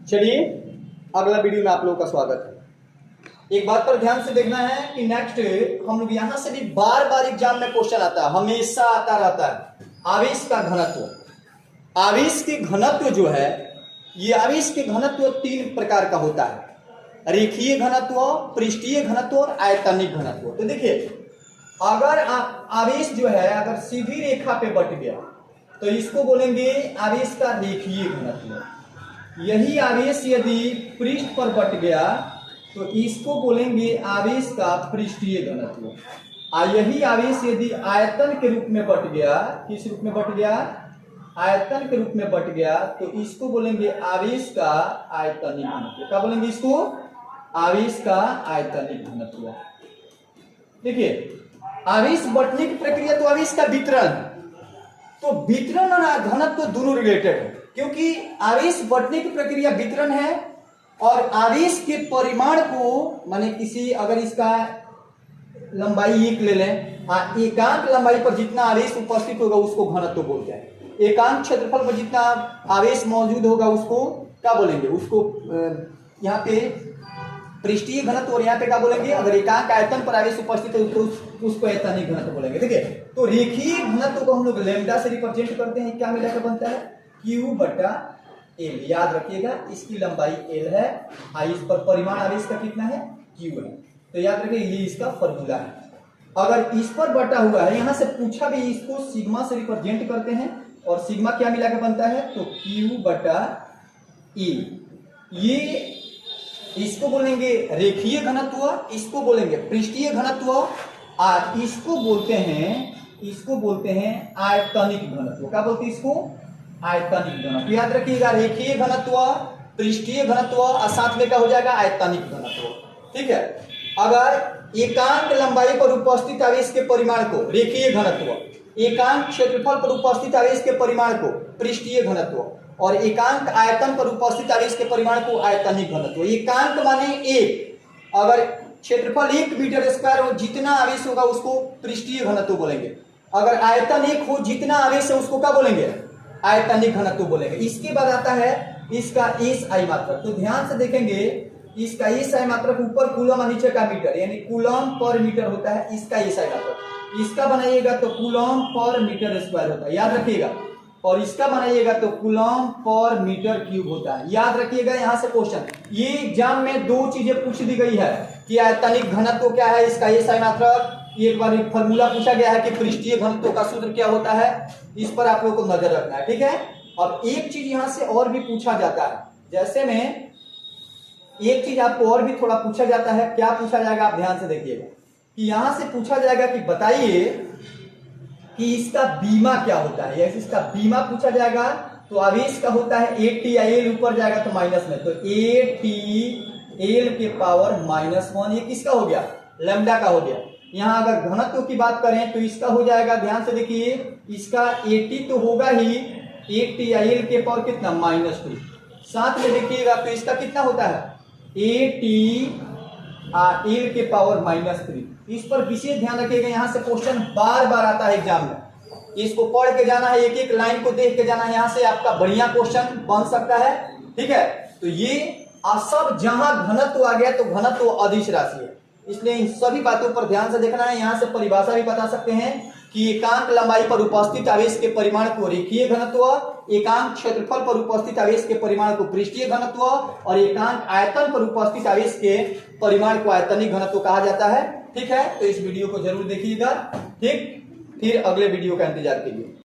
चलिए अगला वीडियो में आप लोगों का स्वागत है। एक बात पर ध्यान से देखना है कि नेक्स्ट हम लोग यहां से भी बार बार एग्जाम में क्वेश्चन आता है, हमेशा आता रहता है, आवेश का घनत्व। आवेश के घनत्व जो है, ये आवेश के घनत्व तीन प्रकार का होता है, रेखीय घनत्व, पृष्ठीय घनत्व और आयतनिक घनत्व। तो देखिए, अगर आवेश जो है अगर सीधी रेखा पे बट गया तो इसको बोलेंगे आवेश का रेखीय घनत्व। यही आवेश यदि पृष्ठ पर बट गया तो इसको बोलेंगे आवेश का पृष्ठीय घनत्व। और यही आवेश यदि आयतन के रूप में बट गया, किस रूप में बट गया? आयतन के रूप में बट गया तो इसको बोलेंगे आवेश का आयतनिक घनत्व। क्या बोलेंगे इसको? आवेश का आयतनिक घनत्व। देखिए, आवेश बटने की प्रक्रिया तो आवेश का वितरण, तो वितरण और घनत्व दोनों रिलेटेड है, क्योंकि आवेश बढ़ने की प्रक्रिया वितरण है और आवेश के परिमाण को, माने किसी अगर इसका लंबाई एक ले लें, एकांक लंबाई पर जितना आवेश उपस्थित होगा उसको घनत्व बोलते हैं। एकांक क्षेत्रफल पर जितना आवेश मौजूद होगा उसको क्या बोलेंगे? उसको यहाँ पे पृष्ठीय घनत्व, और यहाँ पे क्या बोलेंगे? अगर एकांक आयतन पर आवेश उपस्थित है तो उसको आयतनिक घनत्व बोलेंगे। देखिए, तो रेखीय घनत्व को हम लोग लैम्डा से रिप्रेजेंट करते हैं। क्या मिलाकर बनता है? Q बटा L। याद रखिएगा, इसकी लंबाई L है और इस पर परिमाण आवेश का कितना है? Q है। तो याद रखिए, ये इसका फॉर्मूला है। अगर इस पर बटा हुआ है, यहां से पूछा भी, इसको सिग्मा से रिप्रेजेंट करते हैं और सिग्मा क्या मिलाकर बनता है? तो Q बटा E। ये इसको बोलेंगे रेखीय घनत्व, इसको बोलेंगे पृष्ठीय घनत्व और इसको बोलते हैं आयतनिक घनत्व। क्या बोलते हैं इसको? आयतनिक घनत्व। याद रखिएगा, रेखीय घनत्व, पृष्ठीय घनत्व और साथ में क्या हो जाएगा? आयतनिक घनत्व। ठीक है। अगर एकांक लंबाई पर उपस्थित आवेश के परिमाण को रेखीय घनत्व, एकांक क्षेत्रफल पर उपस्थित आवेश के परिमाण को पृष्ठीय घनत्व और एकांक आयतन पर उपस्थित आवेश के परिमाण को आयतनिक घनत्व। एकांक माने एक, अगर क्षेत्रफल 1 मीटर स्क्वायर हो, जितना आवेश होगा उसको पृष्ठीय घनत्व बोलेंगे। अगर आयतन 1 हो, जितना आवेश है उसको क्या बोलेंगे? आयतनिक घनत्व बोलेंगे। इसके बाद आता है इसका एसआई मात्रक। तो ध्यान से देखेंगे, इसका एसआई मात्रक ऊपर कूलम और नीचे का मीटर, यानी कूलम पर मीटर होता है इसका एसआई मात्रक। इसका बनाइएगा तो कूलम पर मीटर स्क्वायर होता है, याद रखिएगा। और इसका बनाइएगा तो कूलम पर मीटर क्यूब होता है, याद रखिएगा। यहां से क्वेश्चन, ये एग्जाम में दो चीजें पूछ दी गई है कि आयतनिक घनत्व क्या है, इसका एसआई मात्रक। एक बार एक फॉर्मूला पूछा गया है कि पृष्ठीय घनत्व का सूत्र क्या होता है, इस पर आप लोगों को नजर रखना है। ठीक है। अब एक चीज यहां से और भी पूछा जाता है, जैसे में एक चीज आपको और भी थोड़ा पूछा जाता है। क्या पूछा जाएगा? आप ध्यान से देखिएगा कि यहां से पूछा जाएगा कि बताइए कि इसका बीमा क्या होता है। यदि इसका बीमा पूछा जाएगा तो आवेश का होता है AT या L ऊपर जाएगा तो माइनस में, तो AT L के पावर -1। ये किसका हो गया? लैम्डा का हो गया। यहाँ अगर घनत्व की बात करें तो इसका हो जाएगा, ध्यान से देखिए, इसका AT तो होगा ही, AT या L के पावर कितना? -3। साथ में देखिएगा तो इसका कितना होता है? AT L के पावर -3। इस पर विशेष ध्यान रखिएगा, यहां से क्वेश्चन बार बार आता है एग्जाम में। इसको पढ़ के जाना है, एक एक लाइन को देख के जाना है, यहां से आपका बढ़िया क्वेश्चन बन सकता है। ठीक है। तो ये सब जहां घनत्व आ गया तो घनत्व अदिश राशि है, इसलिए इन सभी बातों पर ध्यान से देखना है। यहां से परिभाषा भी बता सकते हैं कि एकांक लंबाई पर उपस्थित आवेश के परिमाण को रेखीय घनत्व, एकांक क्षेत्रफल पर उपस्थित आवेश के परिमाण को पृष्ठीय घनत्व और एकांक आयतन पर उपस्थित आवेश के परिमाण को आयतनिक घनत्व कहा जाता है। ठीक है। तो इस वीडियो को जरूर देखिएगा। ठीक, फिर अगले वीडियो का इंतजार कीजिए।